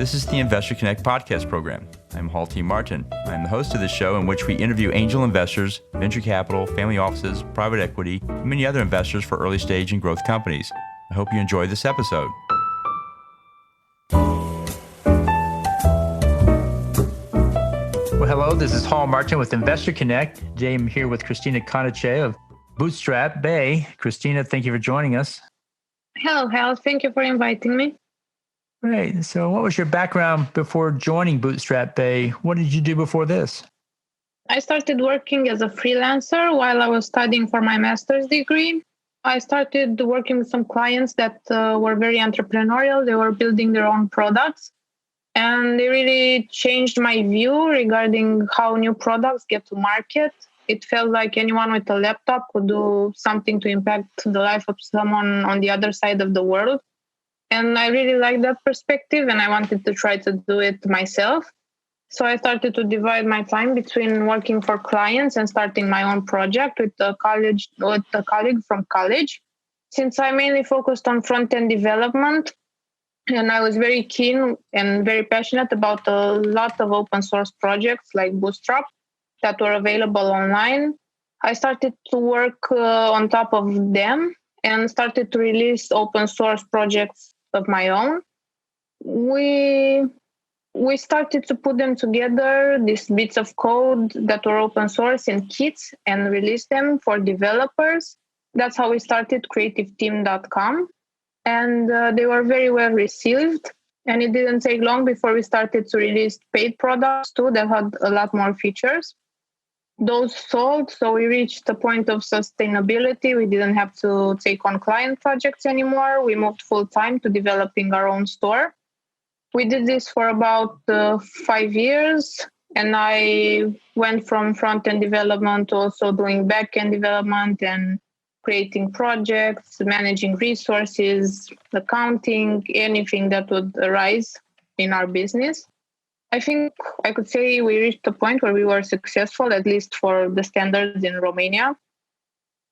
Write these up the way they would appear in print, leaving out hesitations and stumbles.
This is the Investor Connect podcast program. I'm Hall T. Martin. I'm the host of this show in which we interview angel investors, venture capital, family offices, private equity, and many other investors for early stage and growth companies. I hope you enjoy this episode. Well, hello, this is Hall Martin with Investor Connect. Today I'm here with Elena-Cristina Conacel of BootstrapBay. Christina, thank you for joining us. Hello, Hal. Thank you for inviting me. Great. So what was your background before joining BootstrapBay? What did you do before this? I started working as a freelancer while I was studying for my master's degree. I started working with some clients that were very entrepreneurial. They were building their own products. And they really changed my view regarding how new products get to market. It felt like anyone with a laptop could do something to impact the life of someone on the other side of the world. And I really liked that perspective, and I wanted to try to do it myself. So I started to divide my time between working for clients and starting my own project with a colleague from college. Since I mainly focused on front-end development, and I was very keen and very passionate about a lot of open source projects like Bootstrap that were available online, I started to work on top of them and started to release open source projects of my own. We started to put them together, these bits of code that were open source in kits, and release them for developers. That's how we started creativeteam.com. And they were very well received. And it didn't take long before we started to release paid products too that had a lot more features. Those sold, so we reached the point of sustainability. We didn't have to take on client projects anymore. We moved full time to developing our own store. We did this for about 5 years, and I went from front-end development to also doing back-end development and creating projects, managing resources, accounting, anything that would arise in our business. I think I could say we reached a point where we were successful, at least for the standards in Romania.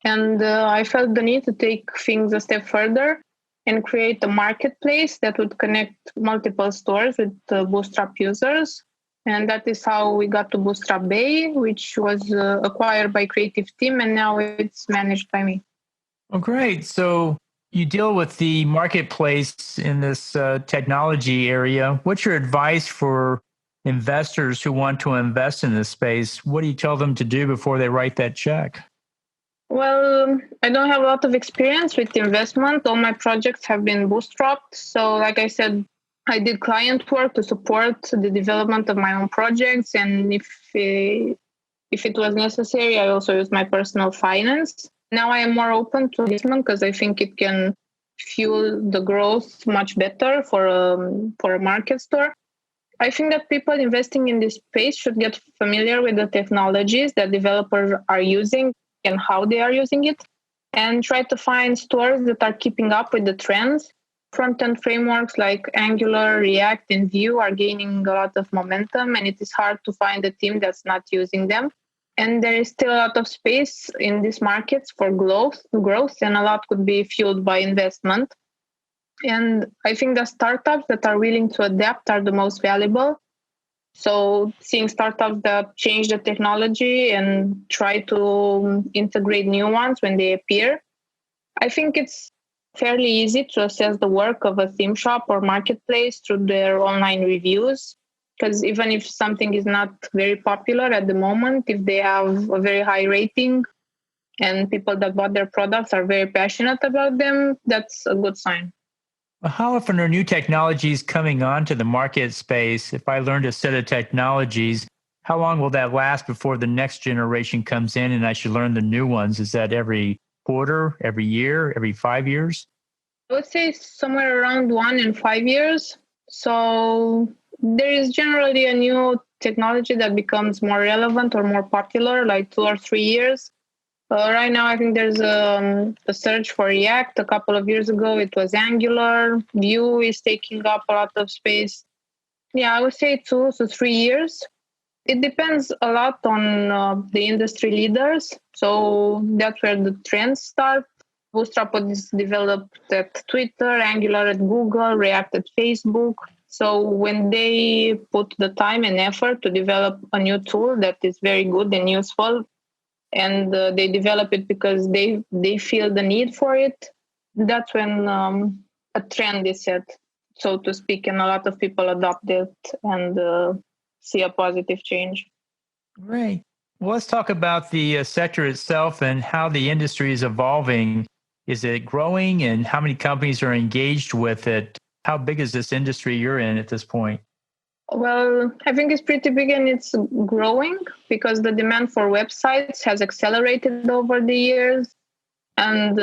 And I felt the need to take things a step further and create a marketplace that would connect multiple stores with Bootstrap users. And that is how we got to BootstrapBay, which was acquired by Creative Team, and now it's managed by me. Oh, great. So you deal with the marketplace in this technology area. What's your advice for investors who want to invest in this space? What do you tell them to do before they write that check? Well, I don't have a lot of experience with investment. All my projects have been bootstrapped. So like I said, I did client work to support the development of my own projects. And if it was necessary, I also used my personal finance. Now I am more open to investment because I think it can fuel the growth much better for a market store. I think that people investing in this space should get familiar with the technologies that developers are using and how they are using it, and try to find stores that are keeping up with the trends. Front-end frameworks like Angular, React, and Vue are gaining a lot of momentum, and it is hard to find a team that's not using them. And there is still a lot of space in these markets for growth, and a lot could be fueled by investment. And I think the startups that are willing to adapt are the most valuable. So seeing startups that change the technology and try to integrate new ones when they appear. I think it's fairly easy to assess the work of a theme shop or marketplace through their online reviews. Because even if something is not very popular at the moment, if they have a very high rating and people that bought their products are very passionate about them, that's a good sign. How often are new technologies coming onto the market space? If I learned a set of technologies, how long will that last before the next generation comes in and I should learn the new ones? Is that every quarter, every year, every 5 years? I would say somewhere around 1 and 5 years. So there is generally a new technology that becomes more relevant or more popular, like 2 or 3 years. Right now, I think there's a search for React. A couple of years ago, it was Angular. Vue is taking up a lot of space. Yeah, I would say 2 to 3 years. It depends a lot on the industry leaders. So that's where the trends start. Bootstrap was developed at Twitter, Angular at Google, React at Facebook. So when they put the time and effort to develop a new tool that is very good and useful, and they develop it because they feel the need for it, that's when a trend is set, so to speak, and a lot of people adopt it and see a positive change. Great. Well, let's talk about the sector itself and how the industry is evolving. Is it growing and how many companies are engaged with it? How big is this industry you're in at this point? Well, I think it's pretty big and it's growing because the demand for websites has accelerated over the years. And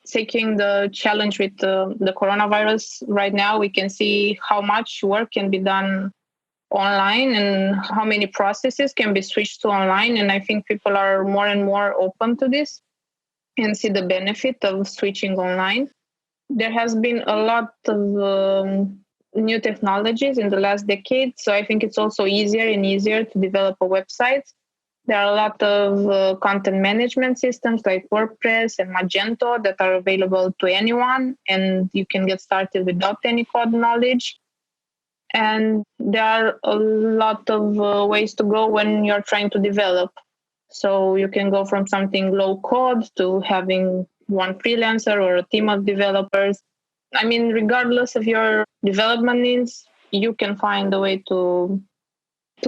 taking the challenge with the coronavirus right now, we can see how much work can be done online and how many processes can be switched to online. And I think people are more and more open to this and see the benefit of switching online. There has been a lot of new technologies in the last decade. So I think it's also easier and easier to develop a website. There are a lot of content management systems like WordPress and Magento that are available to anyone, and you can get started without any code knowledge. And there are a lot of ways to go when you're trying to develop. So you can go from something low code to having one freelancer or a team of developers. I mean, regardless of your development needs, you can find a way to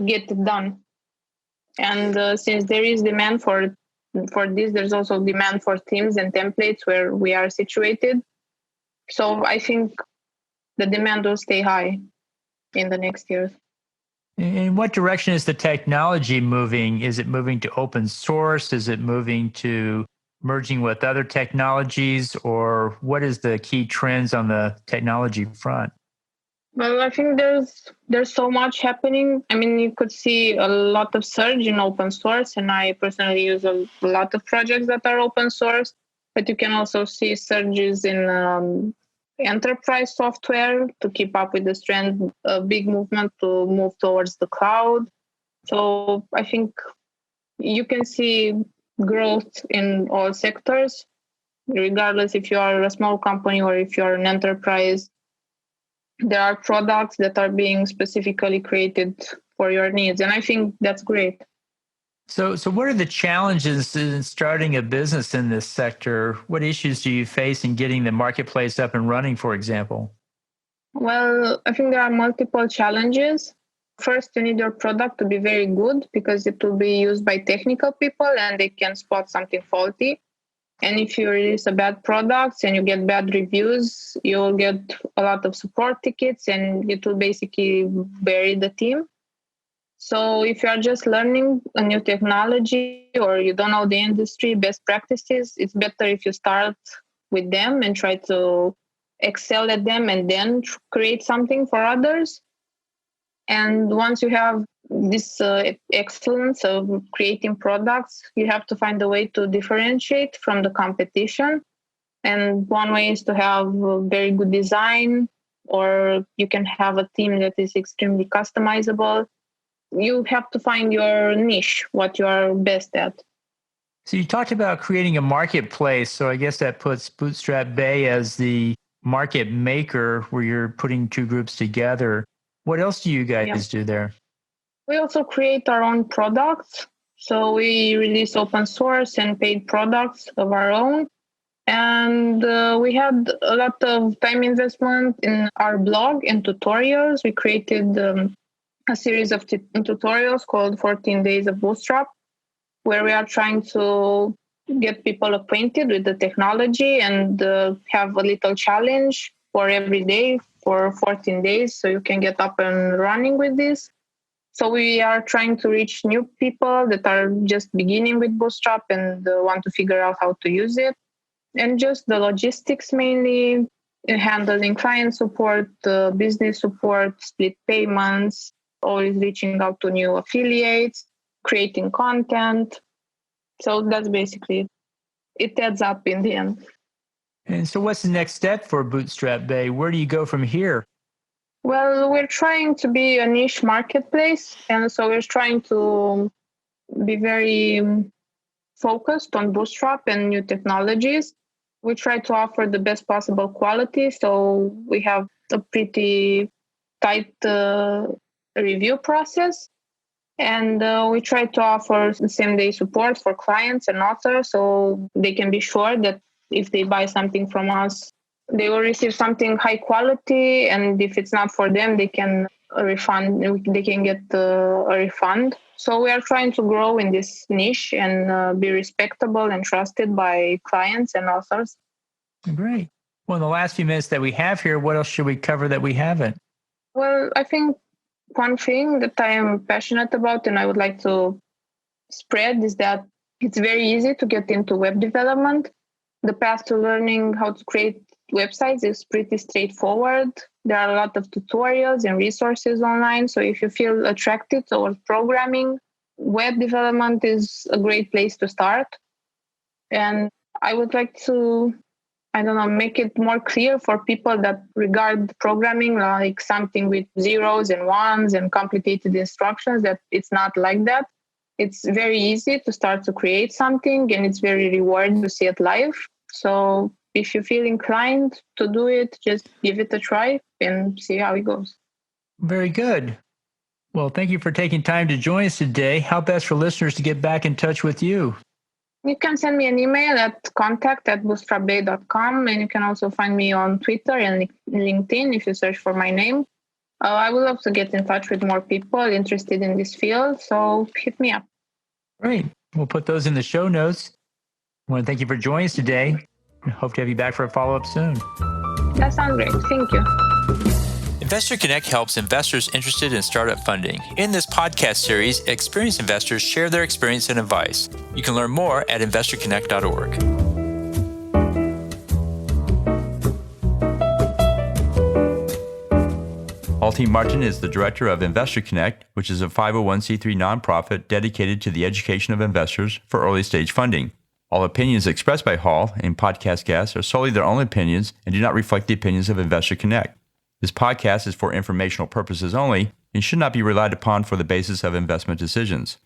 get it done. And since there is demand for this, there's also demand for themes and templates where we are situated. So I think the demand will stay high in the next years. In what direction is the technology moving? Is it moving to open source? Is it moving to merging with other technologies? Or what is the key trends on the technology front? Well, I think there's so much happening. I mean, you could see a lot of surge in open source, and I personally use a lot of projects that are open source. But you can also see surges in enterprise software to keep up with this trend, a big movement to move towards the cloud. So I think you can see growth in all sectors, regardless if you are a small company or if you're an enterprise. There are products that are being specifically created for your needs. And I think that's great. So what are the challenges in starting a business in this sector? What issues do you face in getting the marketplace up and running, for example? Well, I think there are multiple challenges. First, you need your product to be very good because it will be used by technical people and they can spot something faulty. And if you release a bad product and you get bad reviews, you'll get a lot of support tickets and it will basically bury the team. So if you are just learning a new technology or you don't know the industry best practices, it's better if you start with them and try to excel at them and then create something for others. And once you have this excellence of creating products, you have to find a way to differentiate from the competition. And one way is to have a very good design, or you can have a team that is extremely customizable. You have to find your niche, what you are best at. So you talked about creating a marketplace. So I guess that puts BootstrapBay as the market maker where you're putting two groups together. What else do you guys do there? We also create our own products. So we release open source and paid products of our own. And we had a lot of time investment in our blog and tutorials. We created a series of tutorials called 14 Days of Bootstrap, where we are trying to get people acquainted with the technology and have a little challenge for every day for 14 days so you can get up and running with this. So we are trying to reach new people that are just beginning with Bootstrap and want to figure out how to use it. And just the logistics mainly, handling client support, business support, split payments, always reaching out to new affiliates, creating content. So that's basically it. It adds up in the end. And so what's the next step for BootstrapBay? Where do you go from here? Well, we're trying to be a niche marketplace. And so we're trying to be very focused on Bootstrap and new technologies. We try to offer the best possible quality. So we have a pretty tight review process. And we try to offer the same-day support for clients and authors so they can be sure that if they buy something from us, they will receive something high quality. And if it's not for them, they can refund. They can get a refund. So we are trying to grow in this niche and be respectable and trusted by clients and authors. Great. Well, in the last few minutes that we have here, what else should we cover that we haven't? Well, I think one thing that I am passionate about and I would like to spread is that it's very easy to get into web development. The path to learning how to create websites is pretty straightforward. There are a lot of tutorials and resources online. So if you feel attracted towards programming, web development is a great place to start. And I would like to make it more clear for people that regard programming like something with zeros and ones and complicated instructions, that it's not like that. It's very easy to start to create something and it's very rewarding to see it live. So if you feel inclined to do it, just give it a try and see how it goes. Very good. Well, thank you for taking time to join us today. How best for listeners to get back in touch with you? You can send me an email at contact@bootstrapbay.com, and you can also find me on Twitter and LinkedIn if you search for my name. I would love to get in touch with more people interested in this field, so hit me up. Great. We'll put those in the show notes. I want to thank you for joining us today. I hope to have you back for a follow-up soon. That sounds great. Thank you. Investor Connect helps investors interested in startup funding. In this podcast series, experienced investors share their experience and advice. You can learn more at investorconnect.org. Alti Martin is the director of Investor Connect, which is a 501c3 nonprofit dedicated to the education of investors for early-stage funding. All opinions expressed by Hall and podcast guests are solely their own opinions and do not reflect the opinions of Investor Connect. This podcast is for informational purposes only and should not be relied upon for the basis of investment decisions.